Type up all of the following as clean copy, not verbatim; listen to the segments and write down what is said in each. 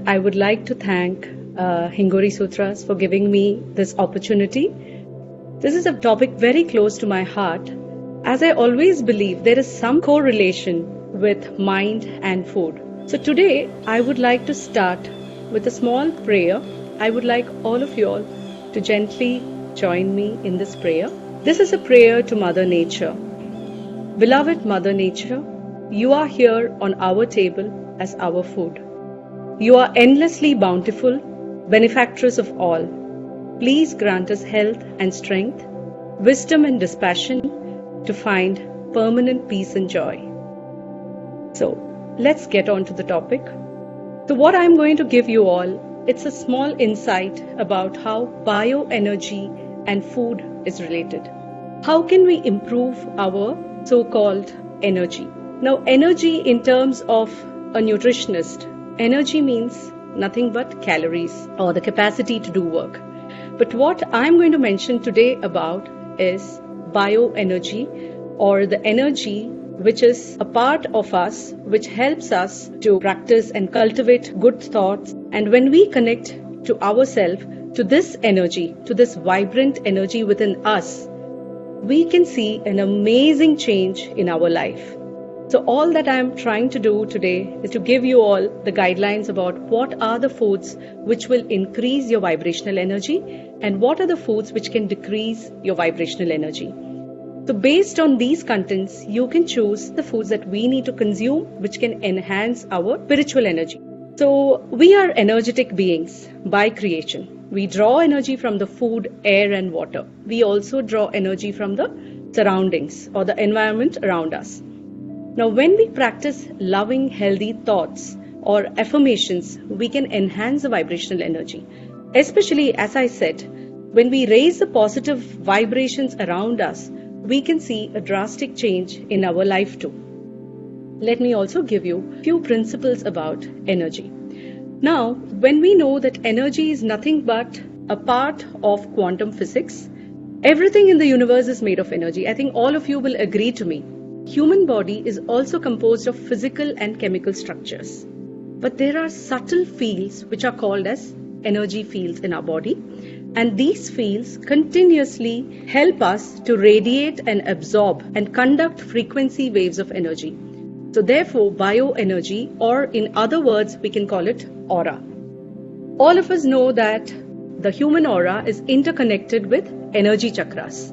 I would like to thank Hingori Sutras for giving me this opportunity. This is a topic very close to my heart, as I always believe there is some correlation with mind and food. So today I would like to start with a small prayer. I would like all of you all to gently join me in this prayer. This is a prayer to Mother Nature. Beloved Mother Nature, you are here on our table as our food. You are endlessly bountiful, benefactress of all. Please grant us health and strength, wisdom and dispassion to find permanent peace and joy. So, let's get on to the topic. So what I'm going to give you all, it's a small insight about how bioenergy and food is related. How can we improve our so-called energy? Now, energy in terms of a nutritionist, energy means nothing but calories or the capacity to do work. But what I'm going to mention today about is bioenergy, or the energy which is a part of us, which helps us to practice and cultivate good thoughts. And when we connect to ourselves, to this energy, to this vibrant energy within us, we can see an amazing change in our life. So all that I'm trying to do today is to give you all the guidelines about what are the foods which will increase your vibrational energy and what are the foods which can decrease your vibrational energy. So based on these contents, you can choose the foods that we need to consume which can enhance our spiritual energy. So we are energetic beings by creation. We draw energy from the food, air and water. We also draw energy from the surroundings or the environment around us. Now, when we practice loving, healthy thoughts or affirmations, we can enhance the vibrational energy. Especially, as I said, when we raise the positive vibrations around us, we can see a drastic change in our life too. Let me also give you a few principles about energy. Now, when we know that energy is nothing but a part of quantum physics, everything in the universe is made of energy. I think all of you will agree to me. Human body is also composed of physical and chemical structures. But there are subtle fields which are called as energy fields in our body. And these fields continuously help us to radiate and absorb and conduct frequency waves of energy. So therefore, bioenergy, or in other words, we can call it aura. All of us know that the human aura is interconnected with energy chakras.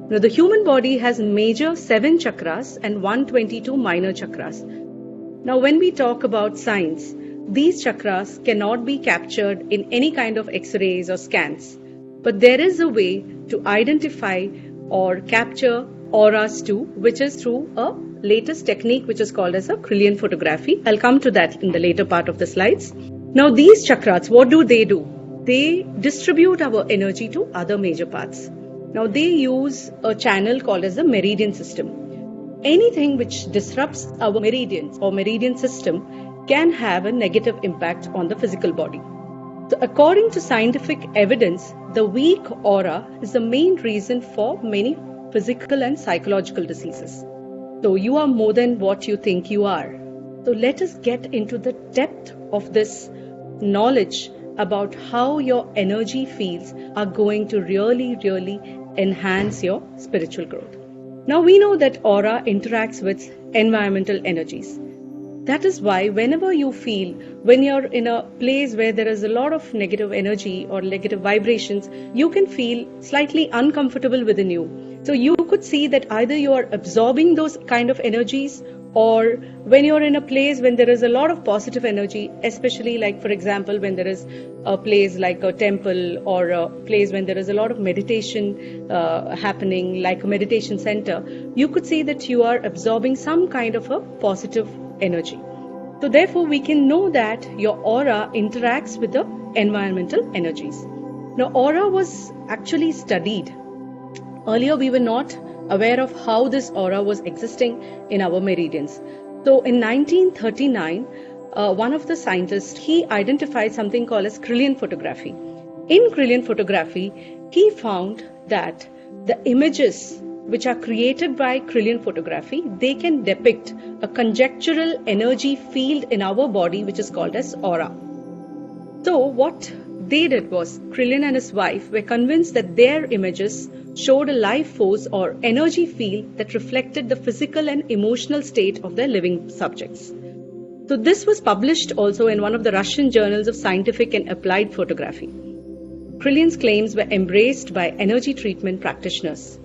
Now, the human body has major 7 chakras and 122 minor chakras. Now, when we talk about science, these chakras cannot be captured in any kind of X-rays or scans. But there is a way to identify or capture auras too, which is through a latest technique which is called as a Kirlian photography. I'll come to that in the later part of the slides. Now, these chakras, what do? They distribute our energy to other major parts. Now, they use a channel called as the meridian system. Anything which disrupts our meridians or meridian system can have a negative impact on the physical body. So, according to scientific evidence, the weak aura is the main reason for many physical and psychological diseases. So, you are more than what you think you are. So, let us get into the depth of this knowledge about how your energy fields are going to really enhance your spiritual growth. Now, we know that aura interacts with environmental energies. That is why whenever you feel, when you're in a place where there is a lot of negative energy or negative vibrations, you can feel slightly uncomfortable within you. So you could see that either you are absorbing those kind of energies, or when you're in a place when there is a lot of positive energy, especially like, for example, when there is a place like a temple or a place when there is a lot of meditation happening, like a meditation center, you could see that you are absorbing some kind of a positive energy. So therefore, we can know that your aura interacts with the environmental energies. Now, aura was actually studied. Earlier, we were not aware of how this aura was existing in our meridians. So in 1939, one of the scientists, he identified something called as Kirlian photography. In Kirlian photography, he found that the images which are created by Kirlian photography, they can depict a conjectural energy field in our body which is called as aura. So what they did was, Krillin and his wife were convinced that their images showed a life force or energy field that reflected the physical and emotional state of their living subjects. So this was published also in one of the Russian journals of scientific and applied photography. Krillin's claims were embraced by energy treatment practitioners.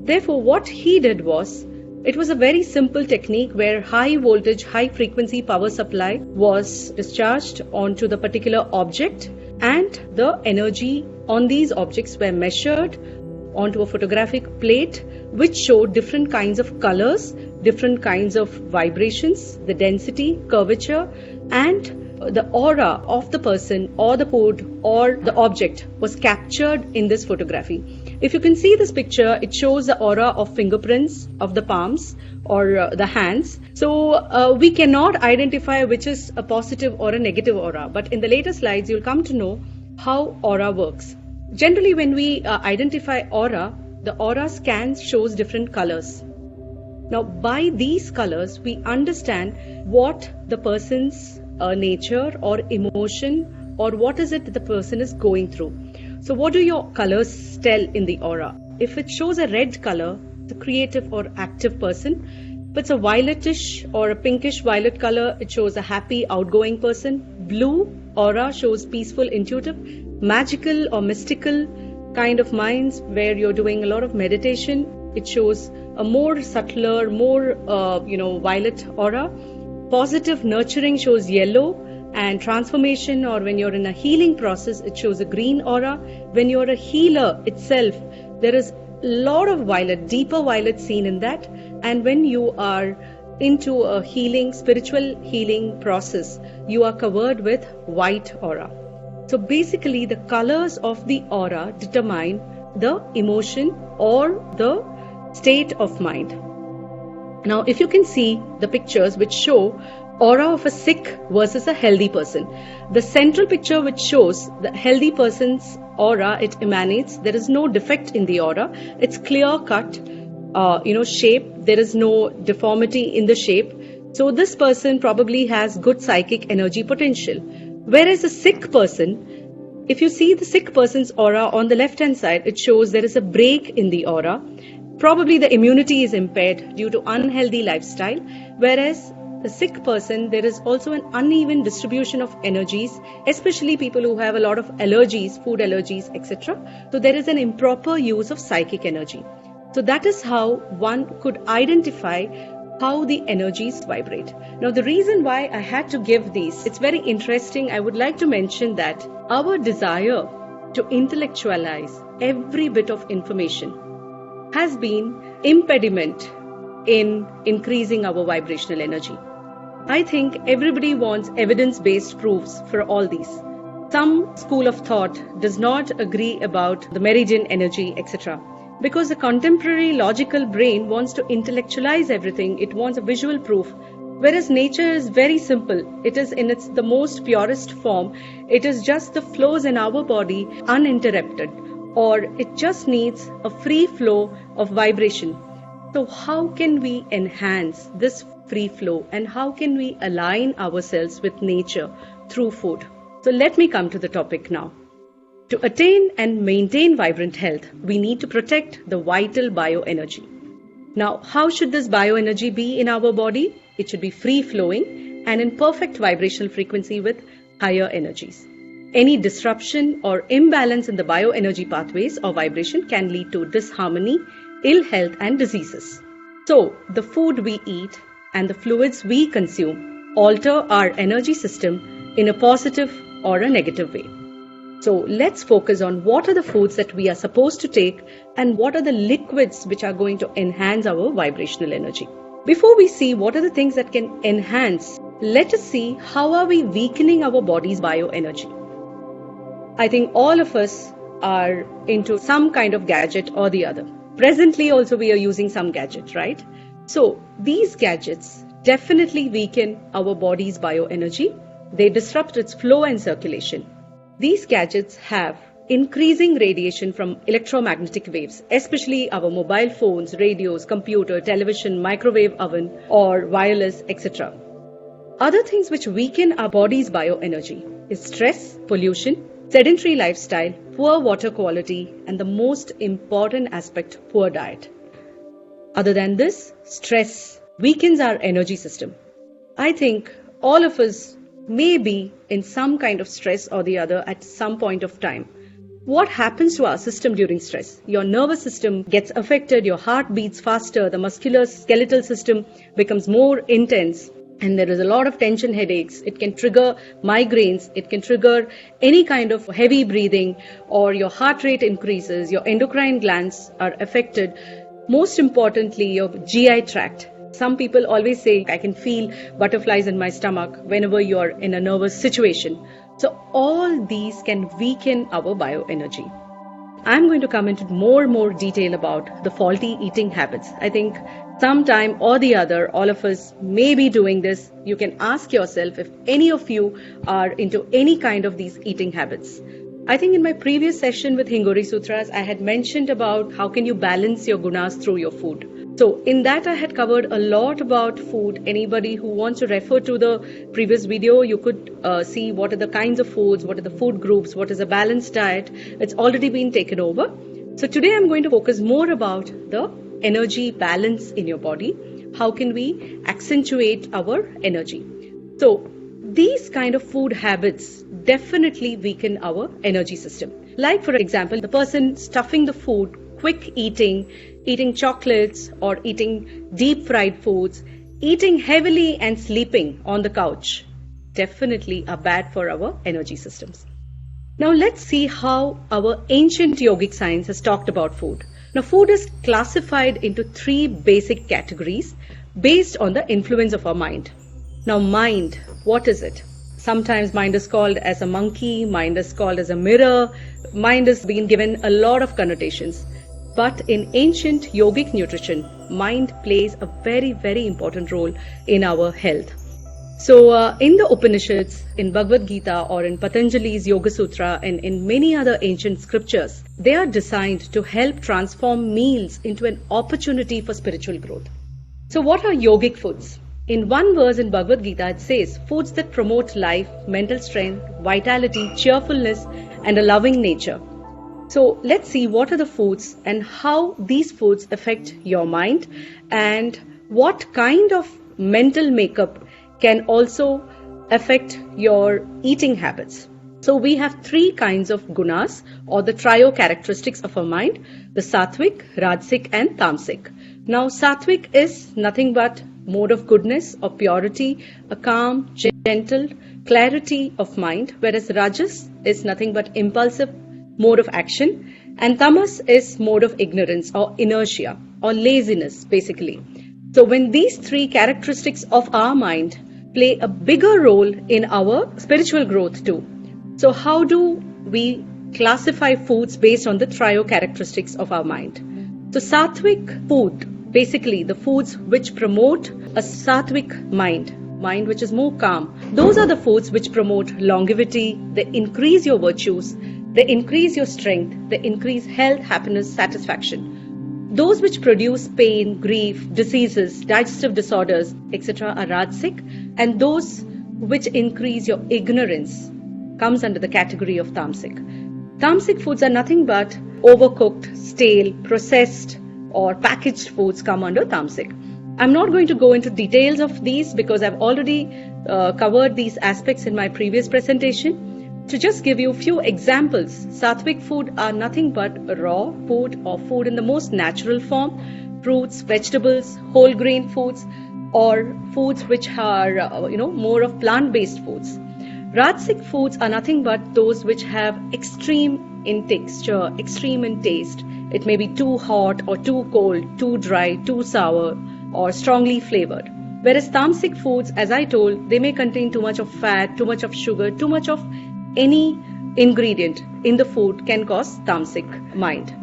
Therefore, what he did was, it was a very simple technique where high voltage, high frequency power supply was discharged onto the particular object, and the energy on these objects were measured onto a photographic plate which showed different kinds of colors, different kinds of vibrations, the density, curvature, and the aura of the person or the food or the object was captured in this photography. If you can see this picture, it shows the aura of fingerprints of the palms or the hands. So we cannot identify which is a positive or a negative aura, but in the later slides you'll come to know how aura works. Generally, when we identify aura, the aura scan shows different colors. Now, by these colors, we understand what the person's nature or emotion or what is it the person is going through. So what do your colors tell in the aura? If it shows a red color, the creative or active person. If it's a violetish or a pinkish violet color, it shows a happy, outgoing person. Blue aura shows peaceful, intuitive, magical or mystical kind of minds where you're doing a lot of meditation. It shows a more subtler, more violet aura. Positive, nurturing shows yellow, and transformation, or when you're in a healing process, it shows a green aura. When you're a healer itself, there is a lot of violet, deeper violet seen in that. And when you are into a healing, spiritual healing process, you are covered with white aura. So basically, the colors of the aura determine the emotion or the state of mind. Now, if you can see the pictures which show aura of a sick versus a healthy person, the central picture which shows the healthy person's aura, it emanates, there is no defect in the aura, it's clear cut, shape, there is no deformity in the shape. So this person probably has good psychic energy potential. Whereas a sick person, if you see the sick person's aura on the left hand side, it shows there is a break in the aura. Probably the immunity is impaired due to unhealthy lifestyle, whereas the sick person, there is also an uneven distribution of energies, especially people who have a lot of allergies, food allergies, etc. So there is an improper use of psychic energy. So that is how one could identify how the energies vibrate. Now, the reason why I had to give these, it's very interesting. I would like to mention that our desire to intellectualize every bit of information has been impediment in increasing our vibrational energy. I think everybody wants evidence-based proofs for all these. Some school of thought does not agree about the meridian energy, etc. Because the contemporary logical brain wants to intellectualize everything. It wants a visual proof. Whereas nature is very simple. It is in the most purest form. It is just the flows in our body uninterrupted, or it just needs a free flow of vibration. So how can we enhance this free flow, and how can we align ourselves with nature through food? So let me come to the topic now. To attain and maintain vibrant health, we need to protect the vital bioenergy. Now, how should this bioenergy be in our body? It should be free flowing and in perfect vibrational frequency with higher energies. Any disruption or imbalance in the bioenergy pathways or vibration can lead to disharmony, ill health and diseases. So, the food we eat and the fluids we consume alter our energy system in a positive or a negative way. So let's focus on what are the foods that we are supposed to take and what are the liquids which are going to enhance our vibrational energy. Before we see what are the things that can enhance, let us see how are we weakening our body's bioenergy. I think all of us are into some kind of gadget or the other. Presently also we are using some gadget, right? So these gadgets definitely weaken our body's bioenergy. They disrupt its flow and circulation. These gadgets have increasing radiation from electromagnetic waves, especially our mobile phones, radios, computer, television, microwave oven, or wireless, etc. Other things which weaken our body's bioenergy is stress, pollution, sedentary lifestyle, poor water quality, and the most important aspect, poor diet. Other than this, stress weakens our energy system. I think all of us may be in some kind of stress or the other at some point of time. What happens to our system during stress? Your nervous system gets affected, your heart beats faster, the muscular skeletal system becomes more intense, and there is a lot of tension headaches. It can trigger migraines, it can trigger any kind of heavy breathing, or your heart rate increases, your endocrine glands are affected. Most importantly, your GI tract. Some people always say, I can feel butterflies in my stomach whenever you're in a nervous situation. So all these can weaken our bioenergy. I'm going to come into more detail about the faulty eating habits. I think sometime or the other, all of us may be doing this. You can ask yourself if any of you are into any kind of these eating habits. I think in my previous session with Hingori Sutras, I had mentioned about how can you balance your gunas through your food. So in that I had covered a lot about food. Anybody who wants to refer to the previous video, you could see what are the kinds of foods, what are the food groups, what is a balanced diet. It's already been taken over. So today I'm going to focus more about the energy balance in your body. How can we accentuate our energy? So these kind of food habits definitely weaken our energy system. Like for example, the person stuffing the food, quick eating chocolates or eating deep fried foods, eating heavily and sleeping on the couch definitely are bad for our energy systems. Now let's see how our ancient yogic science has talked about food. Now food is classified into 3 basic categories based on the influence of our mind. Now mind, what is it? Sometimes mind is called as a monkey, mind is called as a mirror, mind has been given a lot of connotations. But in ancient yogic nutrition, mind plays a very important role in our health. So in the Upanishads, in Bhagavad Gita or in Patanjali's Yoga Sutra and in many other ancient scriptures, they are designed to help transform meals into an opportunity for spiritual growth. So what are yogic foods? In one verse in Bhagavad Gita, it says, foods that promote life, mental strength, vitality, cheerfulness, and a loving nature. So let's see what are the foods and how these foods affect your mind and what kind of mental makeup can also affect your eating habits. So we have 3 kinds of gunas or the trio characteristics of our mind, the sattvic, rajasic and tamasic. Now sattvic is nothing but mode of goodness or purity, a calm, gentle clarity of mind, whereas rajas is nothing but impulsive mode of action, and tamas is mode of ignorance or inertia or laziness basically. So when these 3 characteristics of our mind play a bigger role in our spiritual growth too. So how do we classify foods based on the trio characteristics of our mind? So sattvic food, basically the foods which promote a sattvic mind which is more calm, those are the foods which promote longevity, they increase your virtues, they increase your strength, they increase health, happiness, satisfaction. Those which produce pain, grief, diseases, digestive disorders, etc. are rajasic, and those which increase your ignorance comes under the category of tamasic. Tamasic foods are nothing but overcooked, stale, processed or packaged foods come under tamasic. I'm not going to go into details of these because I've already covered these aspects in my previous presentation. To just give you a few examples, sattvic food are nothing but raw food or food in the most natural form, fruits, vegetables, whole grain foods, or foods which are more of plant-based foods. Rajasic foods are nothing but those which have extreme in texture, extreme in taste. It may be too hot or too cold, too dry, too sour, or strongly flavored. Whereas tamasic foods, as I told, they may contain too much of fat, too much of sugar, too much of any ingredient in the food can cause tamasic mind.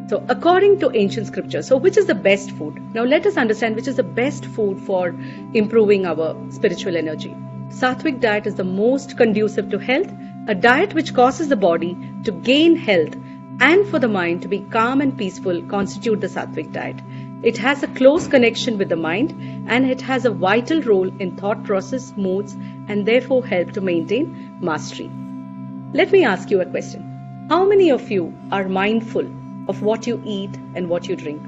So according to ancient scripture, so which is the best food? Now let us understand which is the best food for improving our spiritual energy. Sattvic diet is the most conducive to health, a diet which causes the body to gain health and for the mind to be calm and peaceful constitute the sattvic diet. It has a close connection with the mind, and it has a vital role in thought process, moods, and therefore help to maintain mastery. Let me ask you a question. How many of you are mindful of what you eat and what you drink?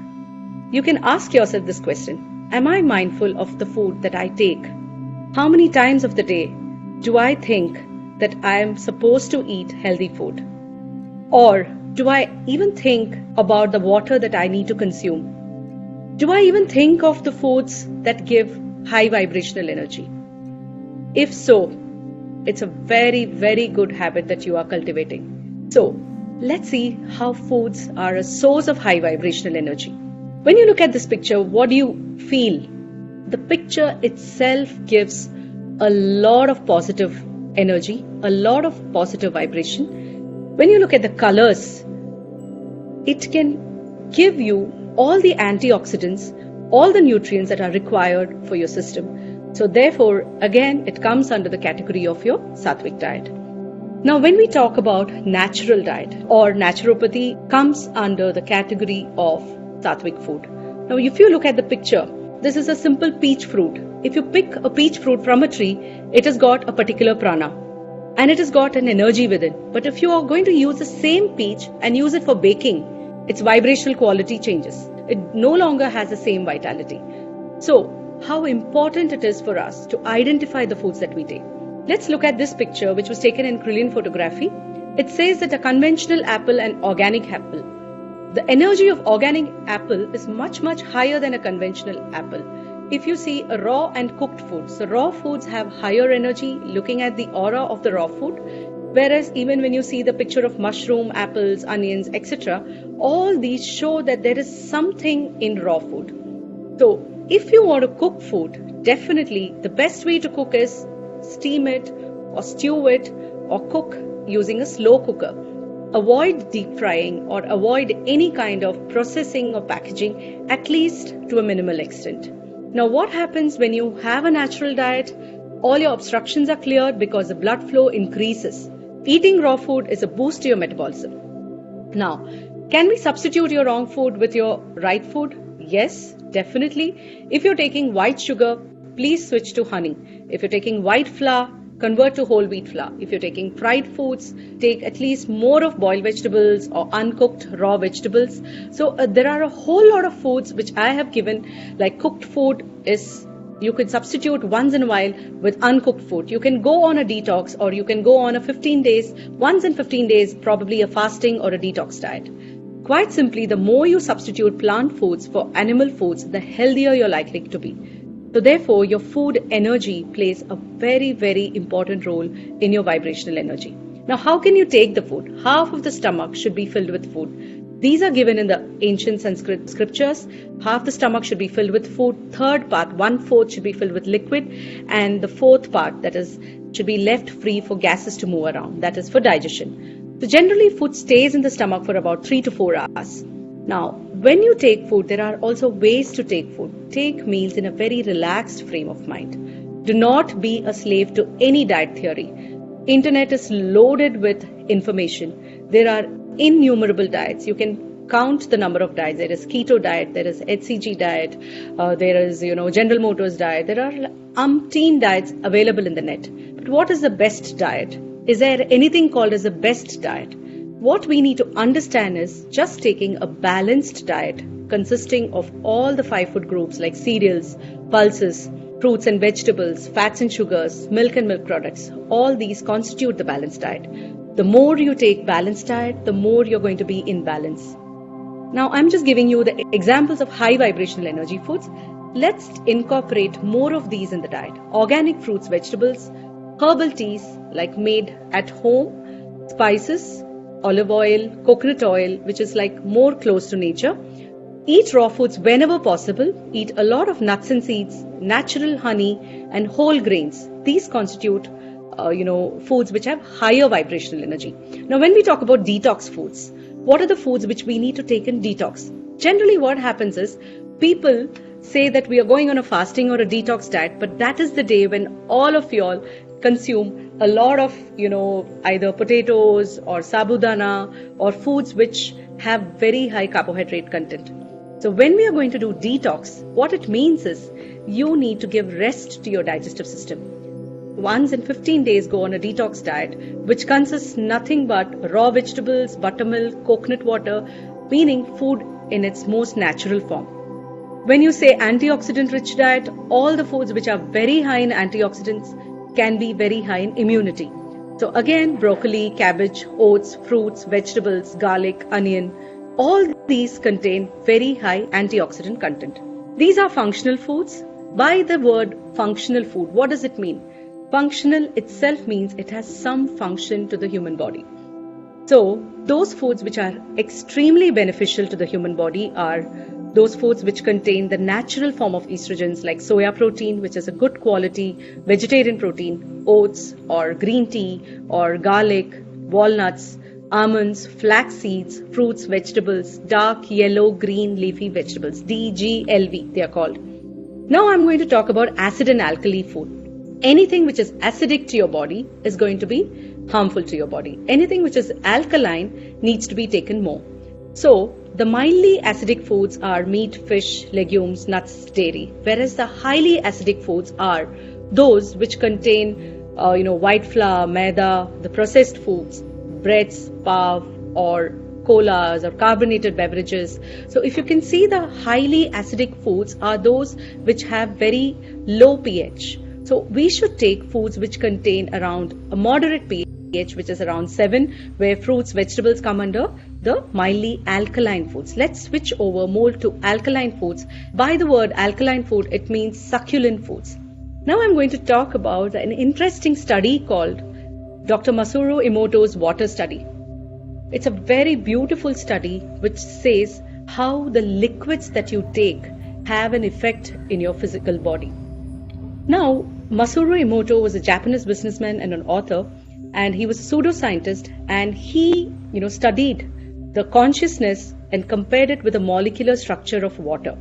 You can ask yourself this question. Am I mindful of the food that I take? How many times of the day do I think that I am supposed to eat healthy food? Or do I even think about the water that I need to consume? Do I even think of the foods that give high vibrational energy? If so, it's a very, very good habit that you are cultivating. So, let's see how foods are a source of high vibrational energy. When you look at this picture, what do you feel? The picture itself gives a lot of positive energy, a lot of positive vibration. When you look at the colors, it can give you all the antioxidants, all the nutrients that are required for your system. So therefore, again, it comes under the category of your sattvic diet. Now, when we talk about natural diet or naturopathy comes under the category of sattvic food. Now, if you look at the picture, this is a simple peach fruit. If you pick a peach fruit from a tree, it has got a particular prana and it has got an energy within. But if you are going to use the same peach and use it for baking, its vibrational quality changes. It no longer has the same vitality. So, how important it is for us to identify the foods that we take. Let's look at this picture, which was taken in Kirlian photography. It says that a conventional apple and organic apple. The energy of organic apple is much, much higher than a conventional apple. If you see a raw and cooked food, so raw foods have higher energy looking at the aura of the raw food. Whereas even when you see the picture of mushroom, apples, onions, etc., all these show that there is something in raw food. So if you want to cook food, definitely the best way to cook is steam it or stew it or cook using a slow cooker. Avoid deep frying or avoid any kind of processing or packaging, at least to a minimal extent. Now what happens when you have a natural diet? All your obstructions are cleared because the blood flow increases. Eating raw food is a boost to your metabolism. Now, can we substitute your wrong food with your right food? Yes, definitely. If you're taking white sugar, please switch to honey. If you're taking white flour, convert to whole wheat flour. If you're taking fried foods, take at least more of boiled vegetables or uncooked raw vegetables. So there are a whole lot of foods which I have given, like cooked food is you could substitute once in a while with uncooked food. You can go on a detox or you can go on a 15 days, once in 15 days, probably a fasting or a detox diet. Quite simply, the more you substitute plant foods for animal foods, the healthier you're likely to be. So therefore, your food energy plays a very, very important role in your vibrational energy. Now, how can you take the food? Half of the stomach should be filled with food. These are given in the ancient Sanskrit scriptures. Half the stomach should be filled with food. Third part, 1/4 should be filled with liquid. And the fourth part, that is, should be left free for gases to move around. That is for digestion. So generally, food stays in the stomach for about 3 to 4 hours. Now, when you take food, there are also ways to take food. Take meals in a very relaxed frame of mind. Do not be a slave to any diet theory. Internet is loaded with information. There are innumerable diets. You can count the number of diets. There is keto diet, there is HCG diet, there is General Motors diet. There are umpteen diets available in the net. But what is the best diet? Is there anything called as the best diet? What we need to understand is just taking a balanced diet consisting of all the 5 food groups like cereals, pulses, fruits and vegetables, fats and sugars, milk and milk products. All these constitute the balanced diet. The more you take balanced diet, the more you're going to be in balance. Now, I'm just giving you the examples of high vibrational energy foods. Let's incorporate more of these in the diet. Organic fruits, vegetables, herbal teas like made at home, spices, olive oil, coconut oil, which is like more close to nature. Eat raw foods whenever possible. Eat a lot of nuts and seeds, natural honey and whole grains. These constitute foods which have higher vibrational energy. Now, when we talk about detox foods, what are the foods which we need to take in detox? Generally, what happens is people say that we are going on a fasting or a detox diet, but that is the day when all of y'all consume a lot of, either potatoes or sabudana or foods which have very high carbohydrate content. So when we are going to do detox, what it means is you need to give rest to your digestive system. Once in 15 days, go on a detox diet, which consists nothing but raw vegetables, buttermilk, coconut water, meaning food in its most natural form. When you say antioxidant rich diet, all the foods which are very high in antioxidants can be very high in immunity. So again, broccoli, cabbage, oats, fruits, vegetables, garlic, onion, all these contain very high antioxidant content. These are functional foods. By the word functional food, what does it mean? Functional itself means it has some function to the human body. So those foods which are extremely beneficial to the human body are those foods which contain the natural form of estrogens like soya protein, which is a good quality vegetarian protein, oats or green tea or garlic, walnuts, almonds, flax seeds, fruits, vegetables, dark yellow, green leafy vegetables, DGLV they are called. Now I'm going to talk about acid and alkali food. Anything which is acidic to your body is going to be harmful to your body. Anything which is alkaline needs to be taken more. So the mildly acidic foods are meat, fish, legumes, nuts, dairy, whereas the highly acidic foods are those which contain white flour, maida, the processed foods, breads, pav, or colas or carbonated beverages. So if you can see, the highly acidic foods are those which have very low pH. So we should take foods which contain around a moderate pH, which is around 7, where fruits, vegetables come under the mildly alkaline foods. Let's switch over more to alkaline foods. By the word alkaline food, it means succulent foods. Now I'm going to talk about an interesting study called Dr. Masaru Emoto's water study. It's a very beautiful study which says how the liquids that you take have an effect in your physical body. Now, Masaru Emoto was a Japanese businessman and an author, and he was a pseudoscientist, and he, studied the consciousness and compared it with the molecular structure of water.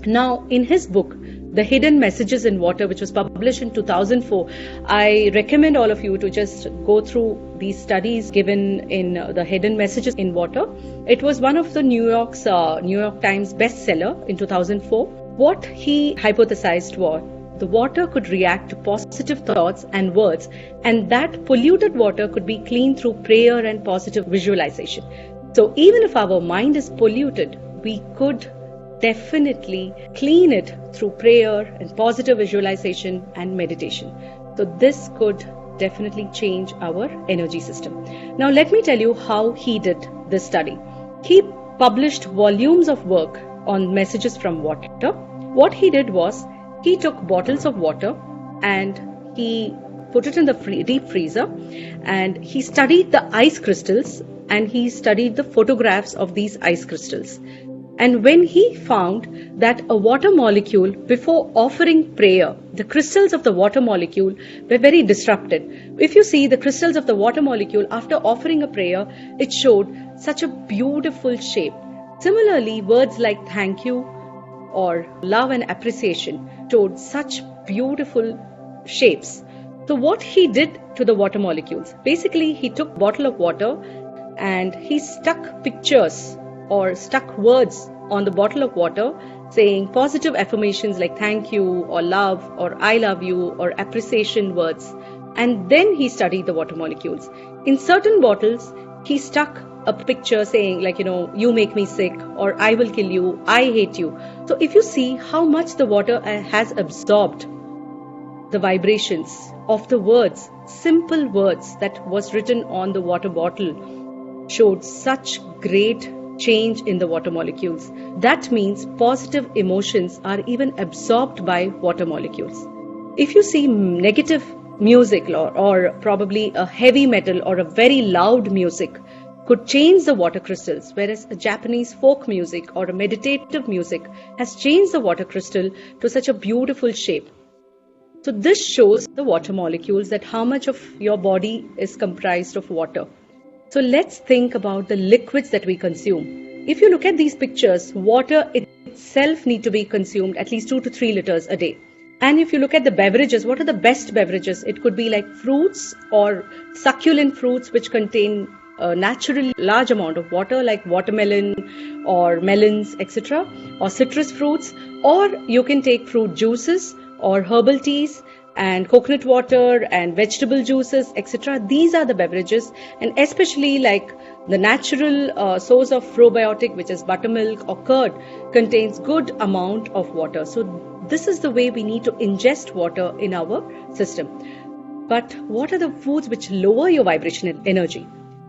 Now, in his book, The Hidden Messages in Water, which was published in 2004, I recommend all of you to just go through these studies given in The Hidden Messages in Water. It was one of the New York Times bestseller in 2004. What he hypothesized was the water could react to positive thoughts and words, and that polluted water could be cleaned through prayer and positive visualization. So even if our mind is polluted, we could definitely clean it through prayer and positive visualization and meditation. So this could definitely change our energy system. Now let me tell you how he did this study. He published volumes of work on messages from water. What he did was, he took bottles of water and he put it in the deep freezer, and he studied the ice crystals and he studied the photographs of these ice crystals. And when he found that a water molecule, before offering prayer, the crystals of the water molecule were very disrupted. If you see the crystals of the water molecule after offering a prayer, it showed such a beautiful shape. Similarly, words like thank you or love and appreciation showed such beautiful shapes. So what he did to the water molecules, basically he took a bottle of water and he stuck pictures or stuck words on the bottle of water saying positive affirmations like thank you or love or I love you or appreciation words. And then he studied the water molecules. In certain bottles, he stuck a picture saying you make me sick, or I will kill you, I hate you. So if you see how much the water has absorbed the vibrations of the words, simple words that was written on the water bottle showed such great change in the water molecules. That means positive emotions are even absorbed by water molecules. If you see negative music or probably a heavy metal or a very loud music could change the water crystals, whereas a Japanese folk music or a meditative music has changed the water crystal to such a beautiful shape. So this shows the water molecules, that how much of your body is comprised of water. So let's think about the liquids that we consume. If you look at these pictures, water itself need to be consumed at least 2 to 3 liters a day. And if you look at the beverages, what are the best beverages? It could be like fruits or succulent fruits which contain a natural large amount of water like watermelon or melons, etc., or citrus fruits, or you can take fruit juices or herbal teas and coconut water and vegetable juices, etc. These are the beverages, and especially like the natural source of probiotic, which is buttermilk or curd, contains good amount of water. So this is the way we need to ingest water in our system. But what are the foods which lower your vibrational energy?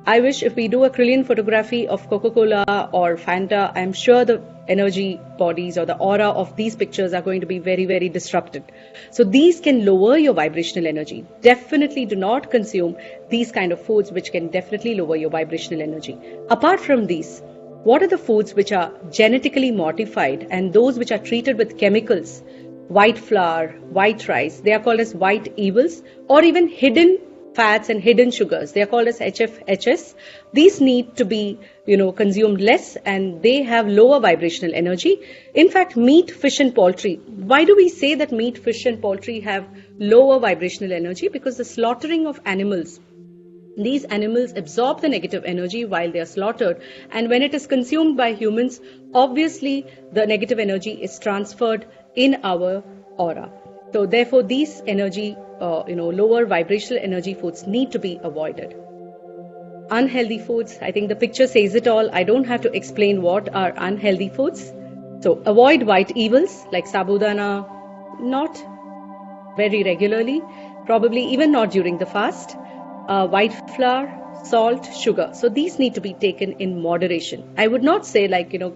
I wish if we do a Kirlian photography of Coca-Cola or Fanta, I'm sure the energy bodies or the aura of these pictures are going to be very, very disrupted. So these can lower your vibrational energy. Definitely do not consume these kind of foods which can definitely lower your vibrational energy. Apart from these, what are the foods which are genetically modified and those which are treated with chemicals? White flour, white rice, they are called as white evils, or even hidden fats and hidden sugars. They are called as HFHS. These need to be, consumed less, and they have lower vibrational energy. In fact, meat, fish and poultry. Why do we say that meat, fish and poultry have lower vibrational energy? Because the slaughtering of animals, these animals absorb the negative energy while they are slaughtered, and when it is consumed by humans, obviously the negative energy is transferred in our aura. So therefore, these energy, lower vibrational energy foods need to be avoided. Unhealthy foods, I think the picture says it all. I don't have to explain what are unhealthy foods. So avoid white evils like sabudana, not very regularly, probably even not during the fast. White flour, salt, sugar. So these need to be taken in moderation. I would not say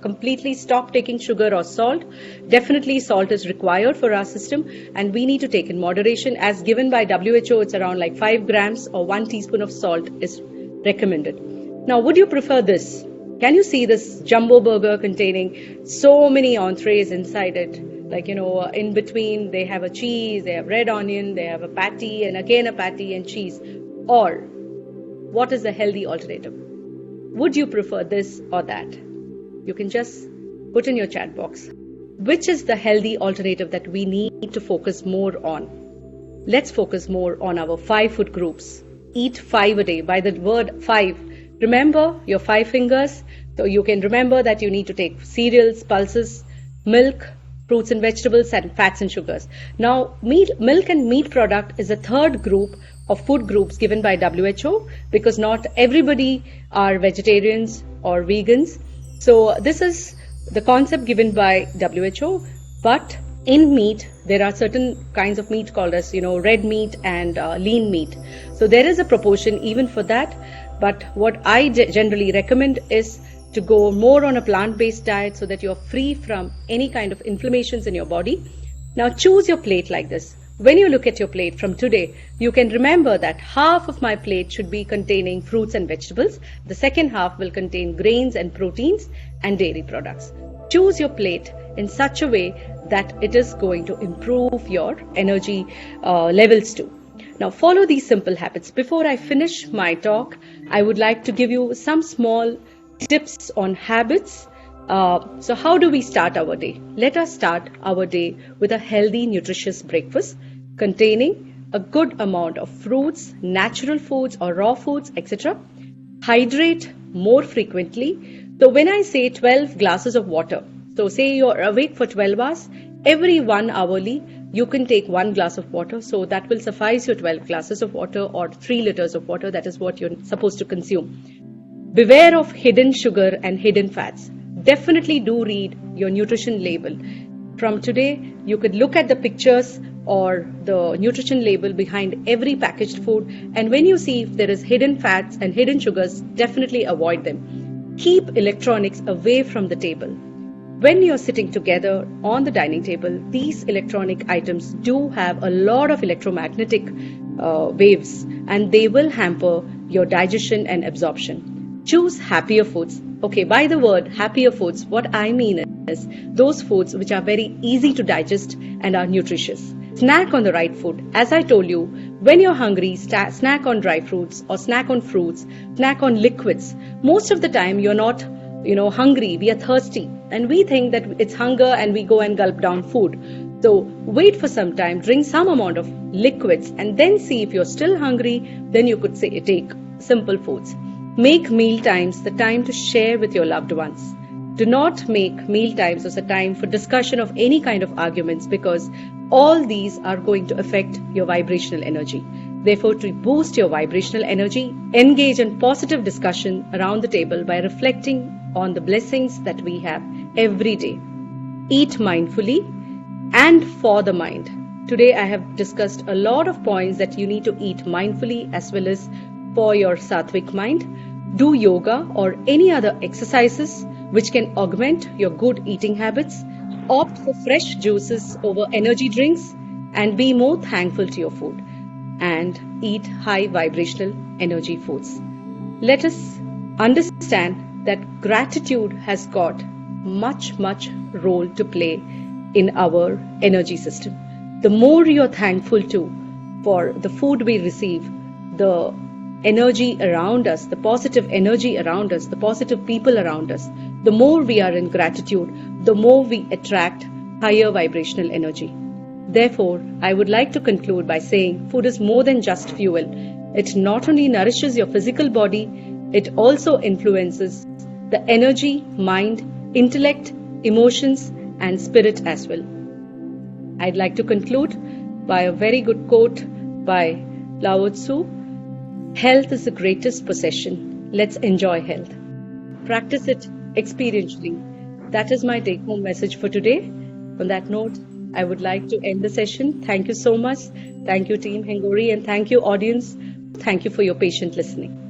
completely stop taking sugar or salt. Definitely salt is required for our system, and we need to take in moderation. As given by WHO, it's around 5 grams or 1 teaspoon of salt is recommended. Now, would you prefer this? Can you see this jumbo burger containing so many entrees inside it? In between they have a cheese, they have red onion, they have a patty, and again a patty and cheese. Or what is the healthy alternative? Would you prefer this or that? You can just put in your chat box. Which is the healthy alternative that we need to focus more on? Let's focus more on our 5 food groups. Eat 5 a day. By the word 5, remember your 5 fingers. So you can remember that you need to take cereals, pulses, milk, fruits and vegetables, and fats and sugars. Now, milk and meat product is a third group of food groups given by WHO, because not everybody are vegetarians or vegans. So this is the concept given by WHO. But in meat, there are certain kinds of meat called as red meat and lean meat. So there is a proportion even for that. But what I generally recommend is to go more on a plant-based diet so that you're free from any kind of inflammations in your body. Now choose your plate like this. When you look at your plate from today, you can remember that half of my plate should be containing fruits and vegetables. The second half will contain grains and proteins and dairy products. Choose your plate in such a way that it is going to improve your energy levels too. Now follow these simple habits. Before I finish my talk, I would like to give you some small tips on habits. So how do we start our day? Let us start our day with a healthy, nutritious breakfast containing a good amount of fruits, natural foods or raw foods, etc. Hydrate more frequently. So when I say 12 glasses of water, so say you're awake for 12 hours, every 1 hourly, you can take 1 glass of water. So that will suffice your 12 glasses of water or 3 liters of water. That is what you're supposed to consume. Beware of hidden sugar and hidden fats. Definitely do read your nutrition label. From today, you could look at the pictures or the nutrition label behind every packaged food, and when you see if there is hidden fats and hidden sugars, definitely avoid them. Keep electronics away from the table. When you're sitting together on the dining table, these electronic items do have a lot of electromagnetic waves, and they will hamper your digestion and absorption. Choose happier foods. Okay, by the word happier foods, what I mean is those foods which are very easy to digest and are nutritious. Snack on the right food. As I told you, when you're hungry, snack on dry fruits or snack on fruits, snack on liquids. Most of the time you're not, hungry, we are thirsty and we think that it's hunger and we go and gulp down food. So wait for some time, drink some amount of liquids and then see if you're still hungry, then you could take simple foods. Make meal times the time to share with your loved ones. Do not make meal times as a time for discussion of any kind of arguments, because all these are going to affect your vibrational energy. Therefore, to boost your vibrational energy, engage in positive discussion around the table by reflecting on the blessings that we have every day. Eat mindfully and for the mind. Today I have discussed a lot of points that you need to eat mindfully as well as for your sattvic mind. Do yoga or any other exercises which can augment your good eating habits. Opt for fresh juices over energy drinks and be more thankful to your food. And eat high vibrational energy foods. Let us understand that gratitude has got much role to play in our energy system. The more you're thankful to for the food we receive, the energy around us, the positive energy around us, the positive people around us, the more we are in gratitude, the more we attract higher vibrational energy. Therefore, I would like to conclude by saying food is more than just fuel. It not only nourishes your physical body, it also influences the energy, mind, intellect, emotions, and spirit as well. I'd like to conclude by a very good quote by Lao Tzu. Health is the greatest possession. Let's enjoy health. Practice it experientially. That is my take-home message for today. On that note, I would like to end the session. Thank you so much. Thank you, Team Hingori, and thank you, audience. Thank you for your patient listening.